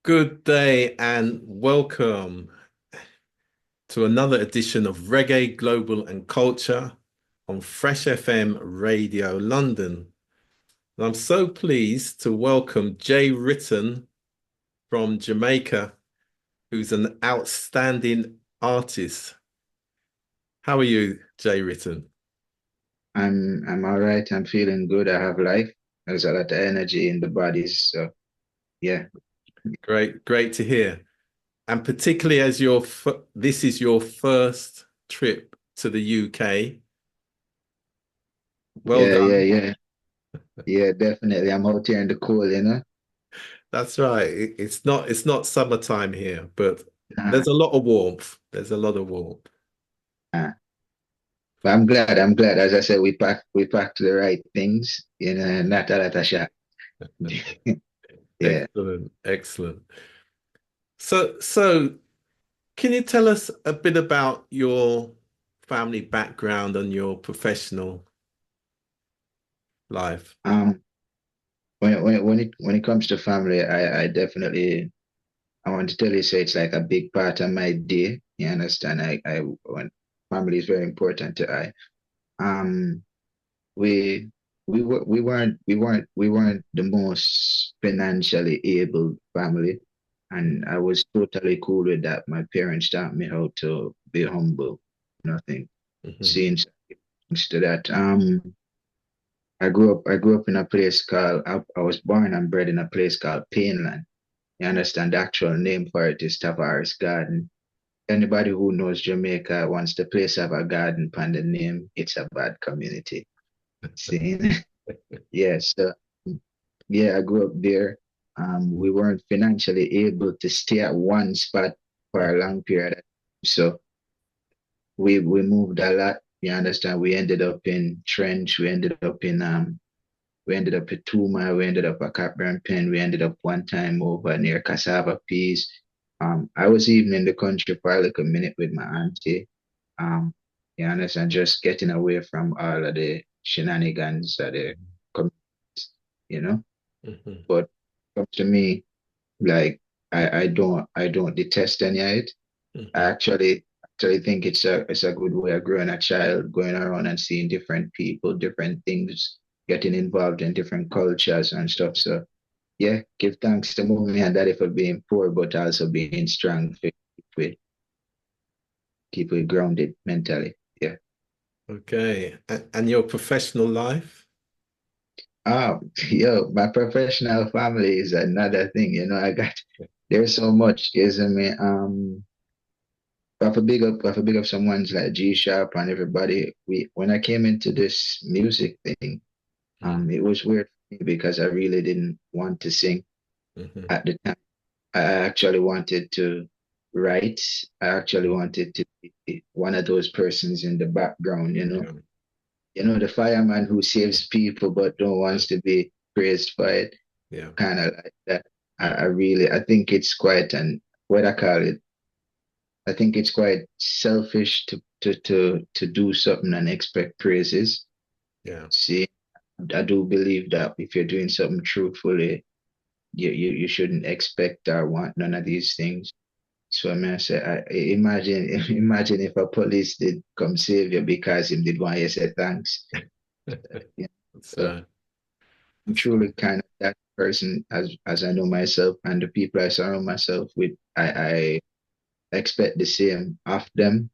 Good day and welcome to another edition of Reggae Global and Culture on Fresh FM Radio London. And I'm so pleased to welcome Jwritten from Jamaica, who's an outstanding artist. How are you, Jwritten? I'm all right. I'm feeling good. I have life. There's a lot of energy in the bodies. So yeah. Great to hear. And particularly as this is your first trip to the UK. Well Yeah, yeah, done. yeah. Yeah, definitely. I'm out here in the cold. That's right. It's not summertime here, but Nah, there's a lot of warmth. There's a lot of warmth. nah. But I'm glad. As I said, we packed the right things, not a lot of shot. Yeah. Excellent. So can you tell us a bit about your family background and your professional life? Um when it comes to family, I definitely I want to tell you, so it's like a big part of my day. You understand? I when family is very important to I. Um we we weren't the most financially able family, and I was totally cool with that. My parents taught me how to be humble, nothing. Mhm. Since to that, I grew up in a place called I was born and bred in a place called Payne Land. You understand? The actual name for it is Tavares Garden. Anybody who knows Jamaica, wants the place have a garden upon the name, it's a bad community. See? Yes. Yeah, I grew up there. We weren't financially able to stay at one spot for a long period of time. So we moved a lot. You understand? We ended up in Trench, we ended up at Tuma, we ended up at Capburn Pen, we ended up one time over near Cassava Peas. I was even in the country for like a minute with my auntie. Um, you understand, just getting away from all of the shenanigans that the communities, you know. Mhm. But comes to me, like I don't detest any of it. I Mhm. actually think it's a good way of growing a child, going around and seeing different people, different things, getting involved in different cultures and stuff. So yeah, give thanks to mommy and daddy for being poor, but also being strong to keep it grounded mentally. Yeah. Okay. And your professional life? Yo, my professional family is another thing. There's so much, isn't me? I have to big up someone's like G Sharp and everybody. When I came into this music thing, Mhm. it was weird for me because I really didn't want to sing Mhm. at the time. I actually wanted to write. I actually wanted to be one of those persons in the background, you know. Yeah. You know, the fireman who saves people but don't wants to be praised for it, Yeah. kind of like that. I think it's quite an what I call it. I think it's quite selfish to do something and expect praises. Yeah. See, I do believe that if you're doing something truthfully, you shouldn't expect or want none of these things. So I mean, I say, imagine imagine if a police did come save you because him did want you to say thanks. Yeah. That's So I'm that's right. truly kind of that person as I know myself and the people I surround myself with. I expect the same of them.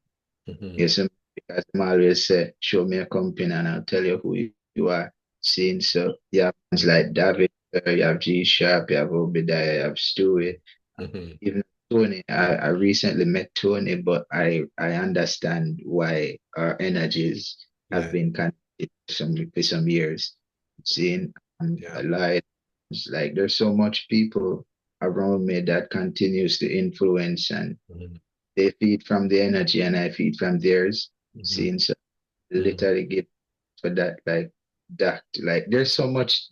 Mhm. Yes, because I'm always say, show me a company and I'll tell you who you are seeing. So you have ones like David, you have G Sharp, you have Obadiah, you have Stewie, Mhm. even Tony. I recently met Tony, but I understand why our energies have Yeah. been connected for some years. Seeing Yeah. a lot, it's like there's so much people around me that continues to influence and Mhm. they feed from the energy and I feed from theirs. Mhm. Seeing so Mhm. literally give for that like there's so much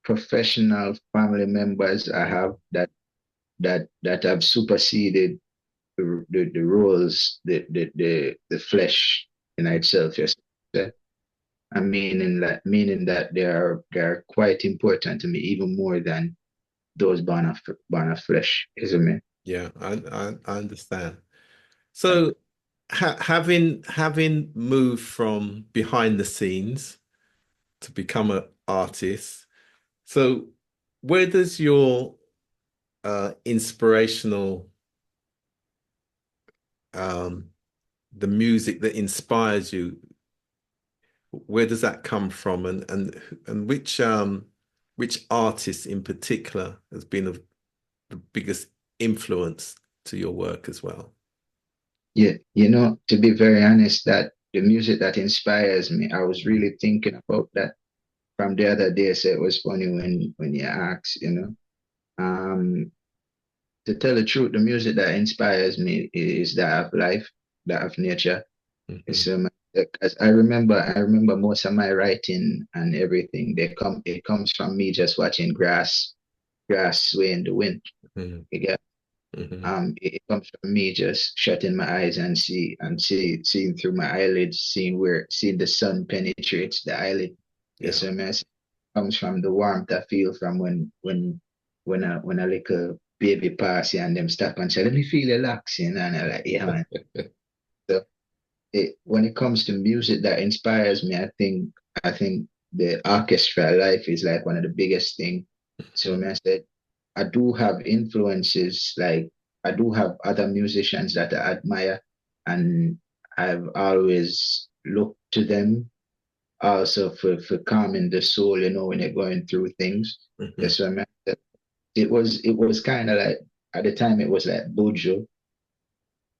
professional family members I have that have superseded the roles the flesh in itself. Yes. I mean in that meaning that they are quite important to me even more than those born of flesh, isn't it? Yeah, I understand. So having moved from behind the scenes to become an artist, so where does your inspirational um the music that inspires you, where does that come from, and which artist in particular has been of the biggest influence to your work as well? Yeah, to be very honest, that the music that inspires me, I was really thinking about that from the other day. So it was funny when you asked, Um, to tell the truth, the music that inspires me is that of life, that of nature. Hmm. It's as I remember most of my writing and everything. It comes from me just watching grass sway in the wind. Hmm. You get Hmm. it comes from me just shutting my eyes and seeing through my eyelids, seeing the sun penetrates the eyelid. Yeah. Yes, so man, it comes from the warmth I feel from when a little baby pass you and them stop and say, "Let me feel your locks," and I like, yeah, man. So when it comes to music that inspires me, I think the orchestra life is like one of the biggest thing. So man, I said I do have influences, like I do have other musicians that I admire, and I've always looked to them also for calming the soul, when you're going through things. Hmm. Yes, so man, it was kind of like at the time it was like Buju.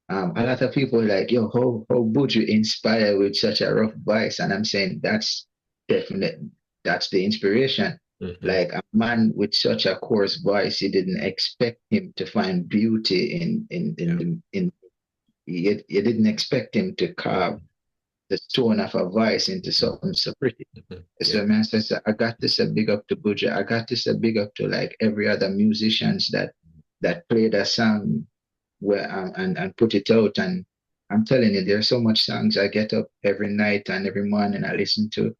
A lot of people are like, yo, how would you inspire with such a rough voice? And I'm saying definite, that's the inspiration. Hmm. Like a man with such a coarse voice, you didn't expect him to find beauty Yeah. you didn't expect him to carve the tone of a voice into something so pretty. Hmm. Yeah. So man says, I got to say big up to Buja. I got to say big up to like every other musicians that played a song where and put it out. And I'm telling you, there's so much songs I get up every night and every morning I listen to.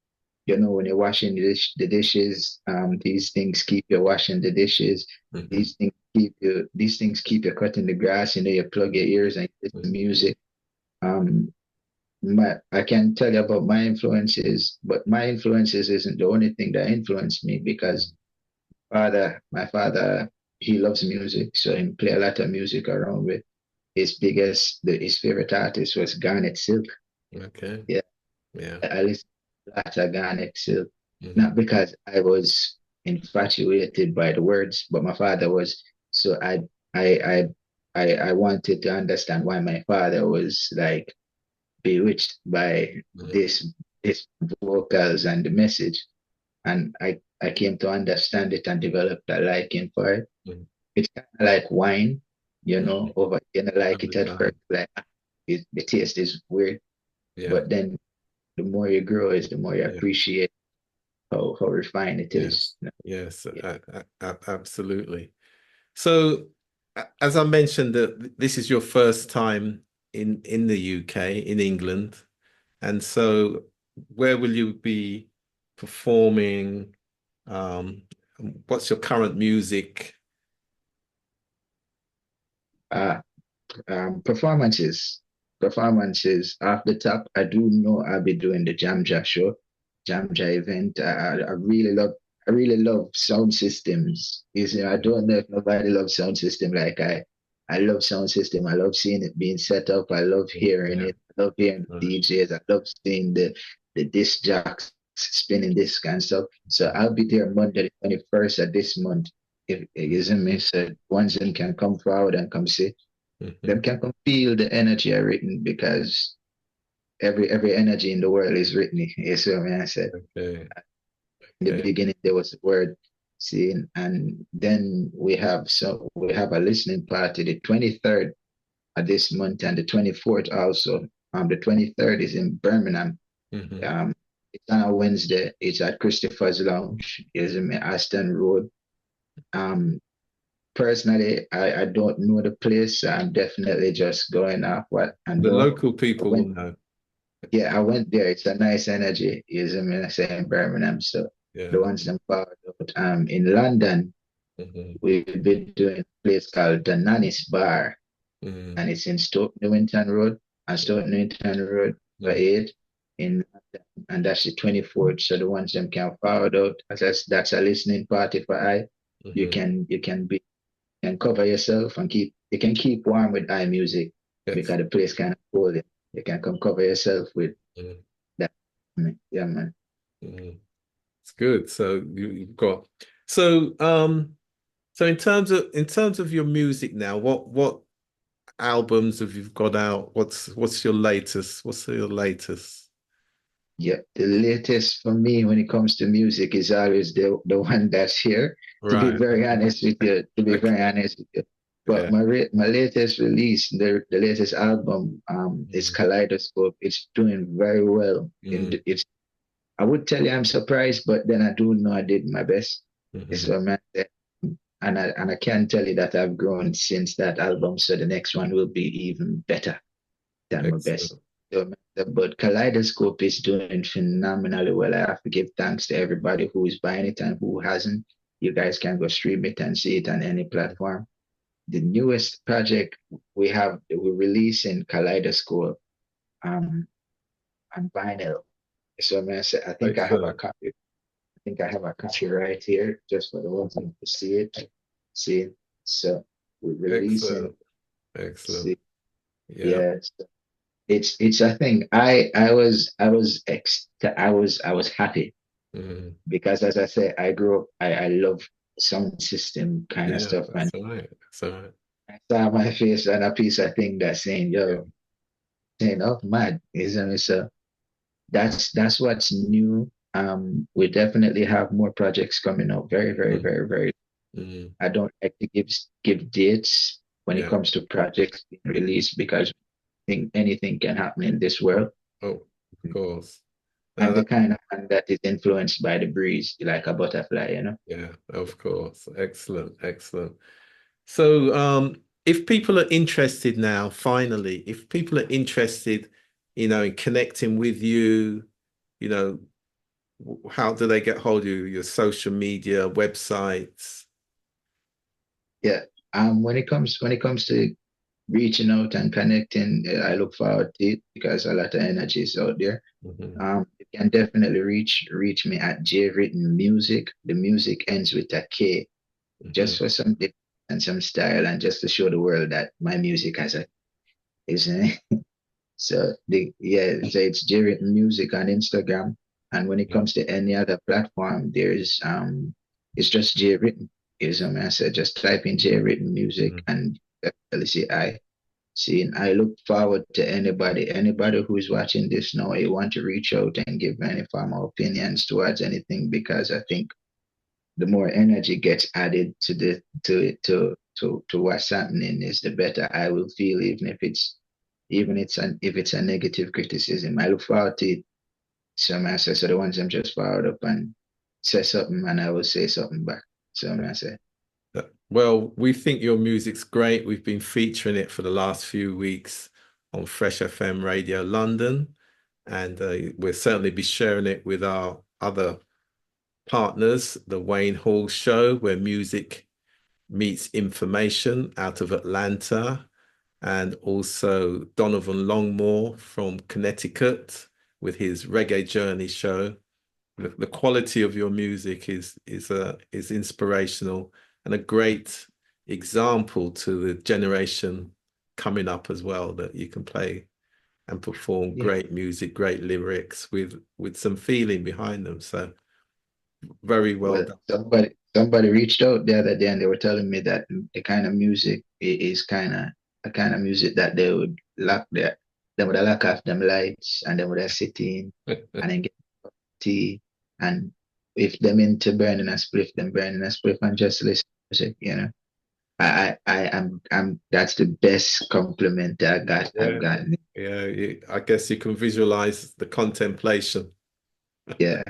When you're washing the dishes, these things keep you washing the dishes. Hmm. These things keep you cutting the grass. You plug your ears and you listen to music. Um, I can tell you about my influences, but my influences isn't the only thing that influenced me because my father, he loves music, so he play a lot of music around with his favorite artist was Garnet Silk. Okay. Yeah, Yeah. I listened to a lot of Garnet Silk, Hmm. not because I was infatuated by the words, but my father was. So I, I wanted to understand why my father was like bewitched by Hmm. this vocals and the message, and I came to understand it and developed a liking for it. It's kind of like wine, Hmm. over like Over it at first, time. like the taste is weird, Yeah. but then the more you grow is the more you Yeah. appreciate how refined it is. Yes. Yes. Yeah. Absolutely. So, as I mentioned, that this is your first time in the UK, in England, and so where will you be performing? Um, what's your current music? Uh, performances off the top. I do know I'll be doing the Jamja show, Jamja event. I really love sound systems. I don't know if nobody loves sound system like I love sound system. I love seeing it being set up. I love hearing Yeah. it. I love hearing the DJs. I love seeing the disc jocks spinning disc and stuff. So I'll be there Monday the 21st of this month. If it isn't me, so ones them can come forward and come see them Mhm. can feel the energy I written because every energy in the world is written. You see what I said? Okay. In the Okay. beginning there was the word seen, and then we have a listening party the 23rd of this month and the 24th also. The 23rd is in Birmingham. Hmm. Um, it's on a Wednesday. It's at Christopher's Lounge. It's in Aston Road. Um, Personally, I don't know the place. So I'm definitely just going off what I The know. local I people will went know. Yeah, I went there. It's a nice energy. I say in Birmingham. So Yeah. the ones them followed out. In London, Hmm. We've been doing a place called the Nanny's Bar, Hmm. and it's in Stoke Newington Road, and Stoke Newington Road for Hmm. 8 in London, and that's the 24th. So the ones them can forward out, as that's a listening party for I. Hmm. You can be can cover yourself and keep you can keep warm with I music Yes. because the place kind of cold. You can come cover yourself with Mm. that. Yeah, man. Mm. It's good. So you've got so in terms of your music now, what albums have you got out? What's your latest? What's your latest? Yeah, the latest for me when it comes to music is always the one that's here. To be Right. very honest with you, to be Okay. very honest with you. But Yeah. my latest release, the latest album, is Mm. Kaleidoscope. It's doing very well. Mm. It's I would tell you I'm surprised, but then I do know I did my best. It's Hmm. what man said. And I can tell you that I've grown since that album. So the next one will be even better than my best. Excellent. So, but Kaleidoscope is doing phenomenally well. I have to give thanks to everybody who is buying it and who hasn't. You guys can go stream it and see it on any platform. The newest project we're releasing Kaleidoscope um, on vinyl. So man, I think I have a Excellent. copy. I think I have a copy right here, just for the ones to see it. See it. So we're releasing. Excellent. Excellent. See, Yeah. yeah. It's a thing. I was happy Mm. because as I say, I grew up. I love sound system kind of Yeah, stuff, that's and all right. That's all right. I saw my face on a piece of thing that's saying, Yeah. "Yo, saying oh mad," isn't it? So that's what's new. We definitely have more projects coming up. Very, very, Mm. very, very. Mm. I don't like to give dates when it Yeah. comes to projects being released because I think anything can happen in this world. Oh, of course. I'm the That, kind of man that is influenced by the breeze, like a butterfly, you know? yeah, of course. Excellent. Excellent. So, if people are interested now, finally, if people are interested, in connecting with you, you know, how do they get hold of you? Your social media, websites? Yeah. When it comes to reaching out and connecting, I look forward to it because a lot of energy is out there. Hmm. You can definitely reach me at Jwritten Music. The music ends with a K, Hmm. just for some dip and some style, and just to show the world that my music has a is. So so it's Jwritten Music on Instagram. And when it Yeah. comes to any other platform, there's it's just Jwritten. Is I said just type in Jwritten Music Mhm. and definitely see I see. And I look forward to anybody who's watching this now. You want to reach out and give any form of opinions towards anything because I think the more energy gets added to the to what's happening is the better I will feel, even if it's a negative criticism. I look forward to it. So man, so the ones I'm just fired up and say something and I will say something back. So man, I say, Well, we think your music's great. We've been featuring it for the last few weeks on Fresh FM Radio London, and we'll certainly be sharing it with our other partners, the Wayne Hall Show, where music meets information out of Atlanta, and also Donovan Longmore from Connecticut with his Reggae Journey show. The quality of your music is inspirational and a great example to the generation coming up as well, that you can play and perform yeah. great music, great lyrics with some feeling behind them. So very well Well, done. somebody reached out the other day and they were telling me that the kind of music is kind of a kind of music that they would lock off them lights and they would sit in and then get tea and if them into burning a spliff, them burning a spliff and just listen to music, you know. I'm that's the best compliment I've Yeah, gotten. yeah. I guess you can visualize the contemplation. Yeah.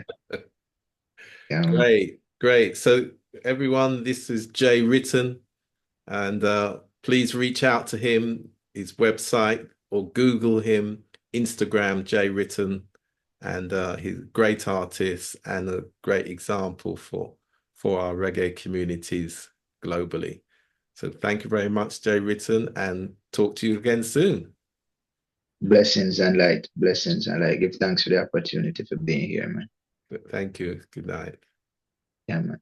Great, great. So everyone, this is Jwritten, and please reach out to him, his website, or Google him, Instagram Jwritten, and he's a great artist and a great example for our reggae communities globally. So thank you very much, Jwritten, and talk to you again soon. Blessings and light. Blessings and light. Give thanks for the opportunity for being here, man. Thank you. Good night. Yeah, man.